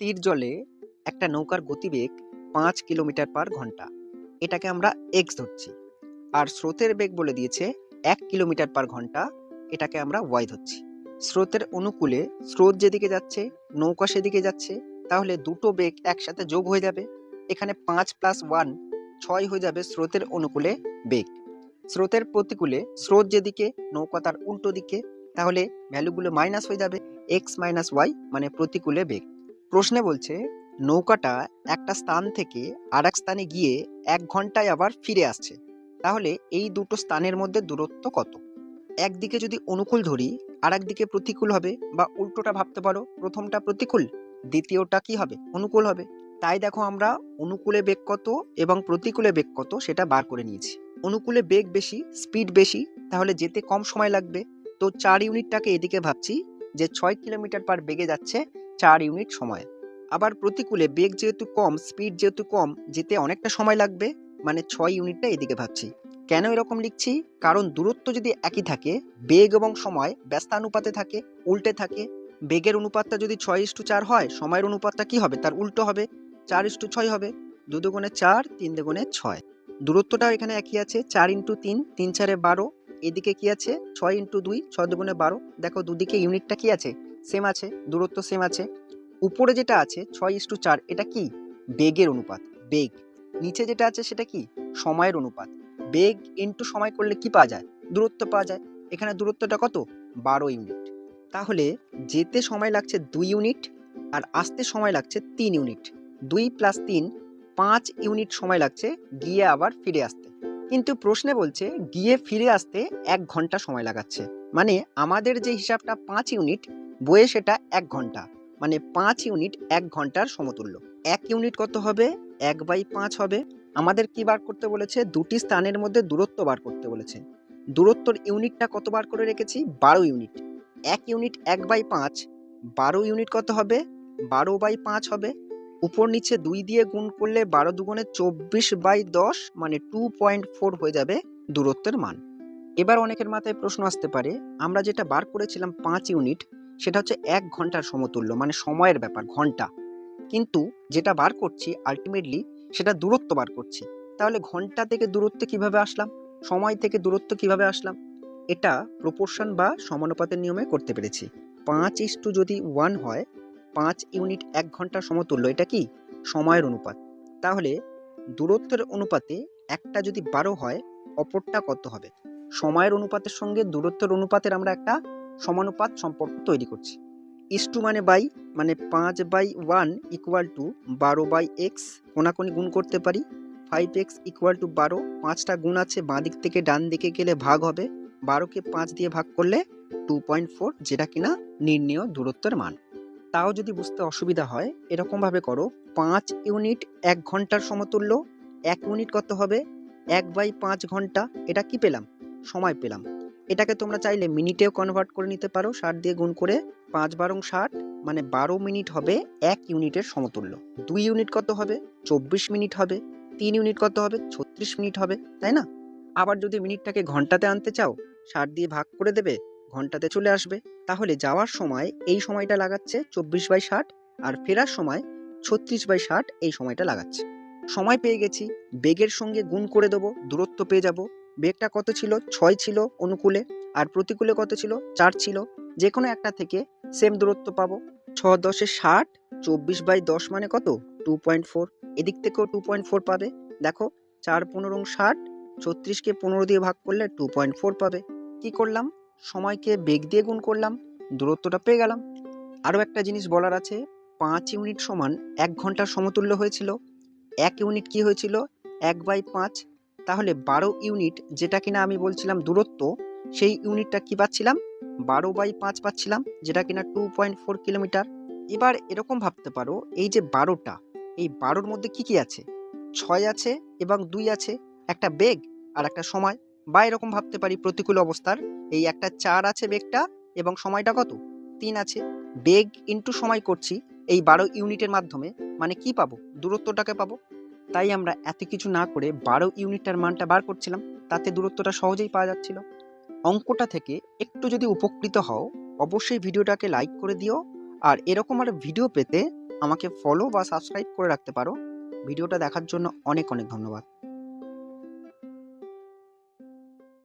স্থির জলে একটা নৌকার গতিবেগ 5 কিলোমিটার পার ঘন্টা, এটাকে আমরা এক্স ধরছি। আর স্রোতের বেগ বলে দিয়েছে 1 কিলোমিটার পার ঘন্টা, এটাকে আমরা ওয়াই ধরছি। স্রোতের অনুকূলে স্রোত যেদিকে যাচ্ছে নৌকা সেদিকে যাচ্ছে, তাহলে দুটো বেগ একসাথে যোগ হয়ে যাবে। এখানে 5 + 1 6 হয়ে যাবে স্রোতের অনুকূলে বেগ। স্রোতের প্রতিকূলে স্রোত যেদিকে নৌকা তার উল্টো দিকে, তাহলে ভ্যালুগুলো মাইনাস হয়ে যাবে, এক্স মাইনাস ওয়াই মানে প্রতিকূলে বেগ। প্রশ্নে বলছে নৌকাটা একটা স্থান থেকে আর এক স্থানে গিয়ে 1 ঘন্টায় আবার ফিরে আসছে, তাহলে এই দুটো স্থানের মধ্যে দূরত্ব কত? একদিকে যদি অনুকূল ধরি আর একদিকে প্রতিকূল হবে, বা উল্টোটা ভাবতে পারো, প্রথমটা প্রতিকূল দ্বিতীয়টা কি হবে? অনুকূল হবে। তাই দেখো আমরা অনুকূলে বেগ কত এবং প্রতিকূলে বেগ কত সেটা বার করে নিয়েছি। অনুকূলে বেগ বেশি, স্পিড বেশি, তাহলে যেতে কম সময় লাগবে। তো 4 ইউনিটটাকে এদিকে ভাবছি যে 6 কিলোমিটার পার বেগে যাচ্ছে 4 ইউনিট সময়। আবার প্রতিকূলে বেগ যেহেতু কম, স্পিড যেহেতু কম, যেতে অনেকটা সময় লাগবে, মানে 6 ইউনিটটা এদিকে ভাবছি। কেন এরকম লিখছি? কারণ দূরত্ব যদি একই থাকে, বেগ এবং সময় ব্যস্তানুপাতে থাকে, উল্টে থাকে। বেগের অনুপাতটা যদি 6:4 হয়, সময়ের অনুপাতটা কি হবে? তার উল্টো হবে, 4:6 হবে। 2 দুগুণে 4, 3 দুগুণে 6। দূরত্বটাও এখানে একই আছে, 4 × 3, 3 × 4 = 12। এদিকে কি আছে? 6 × 2, 6 দুগুণে 12। দেখো দুদিকে ইউনিটটা কি আছে? সেম আছে, দূরত্ব সেম আছে। উপরে যেটা আছে 6:4, এটা কি? বেগের অনুপাত, বেগ। নিচে যেটা আছে সেটা কি? সময়ের অনুপাত। বেগ ইন্টু সময় করলে কি পাওয়া যায়? দূরত্ব পাওয়া যায়। এখানে দূরত্বটা কত? 12 ইউনিট। তাহলে যেতে সময় লাগছে 2 ইউনিট আর আসতে সময় লাগছে 3 ইউনিট। 2 + 3 5 ইউনিট সময় লাগছে গিয়ে আবার ফিরে আসতে। কিন্তু প্রশ্নে বলছে গিয়ে ফিরে আসতে 1 ঘন্টা সময় লাগাচ্ছে। মানে আমাদের যে হিসাবটা 5 ইউনিট, বইয়ে সেটা 1 ঘন্টা। মানে 5 ইউনিট 1 ঘন্টার সমতুল্য। 1 ইউনিট কত হবে? 1/5 হবে। আমাদের কি বার করতে বলেছে? দুটি স্থানের মধ্যে দূরত্ব বার করতে বলেছে। দূরত্বর ইউনিটটা কত বার করে রেখেছি? 12 ইউনিট। 1 ইউনিট 1/5, 12 ইউনিট কত হবে? 12/5 হবে। উপর নিচে 2 দিয়ে গুণ করলে 12 দুগুণে 24/10, মানে 2.4 হয়ে যাবে দূরত্বের মান। এবার অনেকের মাথায় প্রশ্ন আসতে পারে, আমরা যেটা বার করেছিলাম 5 ইউনিট, সেটা হচ্ছে 1 ঘন্টার সমতুল্য, মানে সময়ের ব্যাপার, ঘন্টা। কিন্তু যেটা বার করছি আলটিমেটলি সেটা দূরত্ব বার করছি। তাহলে ঘন্টা থেকে দূরত্বে কিভাবে আসলাম? সময় থেকে দূরত্ব কিভাবে আসলাম? এটা প্রপোর্শন বা সমানুপাতের নিয়মে করতে পেরেছি। 5 যদি 1 হয়, 5 ইউনিট 1 ঘন্টার সমতুল্য, এটা কি? সময়ের অনুপাত। তাহলে দূরত্বের অনুপাতে একটা যদি 12 হয়, অপরটা কত হবে? সময়ের অনুপাতের সঙ্গে দূরত্বের অনুপাতের আমরা একটা সমানুপাত সম্পর্ক তৈরি করছি। ইস্টু মানে বাই, মানে 5/1 = 12/x। কোনাকুনি গুণ করতে পারি। 5x = 12। 5টা গুণ আছে, বাঁ দিক থেকে ডান দিকে গেলে ভাগ হবে। 12কে 5 দিয়ে ভাগ করলে 2.4, যেটা কিনা নির্ণেয় দূরত্বের মান। তাও যদি বুঝতে অসুবিধা হয়, এরকমভাবে করো, 5 ইউনিট 1 ঘন্টার সমতুল্য। 1 ইউনিট কত হবে? 1/5 ঘন্টা। এটা কি পেলাম? সময় পেলাম। এটাকে তোমরা চাইলে মিনিটেও কনভার্ট করে নিতে পারো, 60 দিয়ে গুণ করে। 5 × 12 = 60, মানে 12 মিনিট হবে 1 ইউনিটের সমতুল্য। 2 ইউনিট কত হবে? 24 মিনিট হবে। 3 ইউনিট কত হবে? 36 মিনিট হবে, তাই না? আবার যদি মিনিটটাকে ঘন্টাতে আনতে চাও, 60 দিয়ে ভাগ করে দেবে, ঘন্টাতে চলে আসবে। তাহলে যাওয়ার সময় এই সময়টা লাগাচ্ছে 24/60, আর ফেরার সময় 36/60 এই সময়টা লাগাচ্ছে। সময় পেয়ে গেছি, বেগের সঙ্গে গুণ করে দেবো, দূরত্ব পেয়ে যাব। বেগটা কত ছিল? 6 ছিল অনুকূলে, আর প্রতিকূলে কত ছিল? 4 ছিল। যে কোনো একটা থেকে সেম দূরত্ব পাবো। 6 × 10 = 60, 24/10 মানে কত? 2.4। এদিক থেকেও 2.4 পাবে। দেখো 4 × 15 = 60, 36কে 15 দিয়ে ভাগ করলে 2.4 পাবে। কি করলাম? সময়কে বেগ দিয়ে গুণ করলাম, দূরত্বটা পেয়ে গেলাম। আরও একটা জিনিস বলার আছে, 5 ইউনিট সমান 1 ঘন্টার সমতুল্য হয়েছিল। 1 ইউনিট কি হয়েছিল? 1/5। তাহলে 12 ইউনিট, যেটা কিনা আমি বলছিলাম দূরত্ব, সেই ইউনিটটা কি পাচ্ছিলাম? 12/5 পাচ্ছিলাম, যেটা কিনা 2.4 কিলোমিটার। এবার এরকম ভাবতে পারো, এই যে 12টা, এই 12-র মধ্যে কি কি আছে? 6 আছে এবং 2 আছে, একটা বেগ আর একটা সময়। বা এরকম ভাবতে পারি প্রতিকূল অবস্থার, এই একটা 4 আছে বেগটা, এবং সময়টা কত? 3 আছে। বেগ ইন্টু সময় করছি এই 12 ইউনিটের মাধ্যমে, মানে কি পাবো? দূরত্বটাকে পাবো। তাই আমরা এত কিছু না করে 12 ইউনিটটার মানটা বার করছিলাম, তাতে দূরত্বটা সহজেই পাওয়া যাচ্ছিল। অঙ্কটা থেকে একটু যদি উপকৃত হও, অবশ্যই ভিডিওটাকে লাইক করে দিও। আর এরকম আরো ভিডিও পেতে আমাকে ফলো বা সাবস্ক্রাইব করে রাখতে পারো। ভিডিওটা দেখার জন্য অনেক অনেক ধন্যবাদ।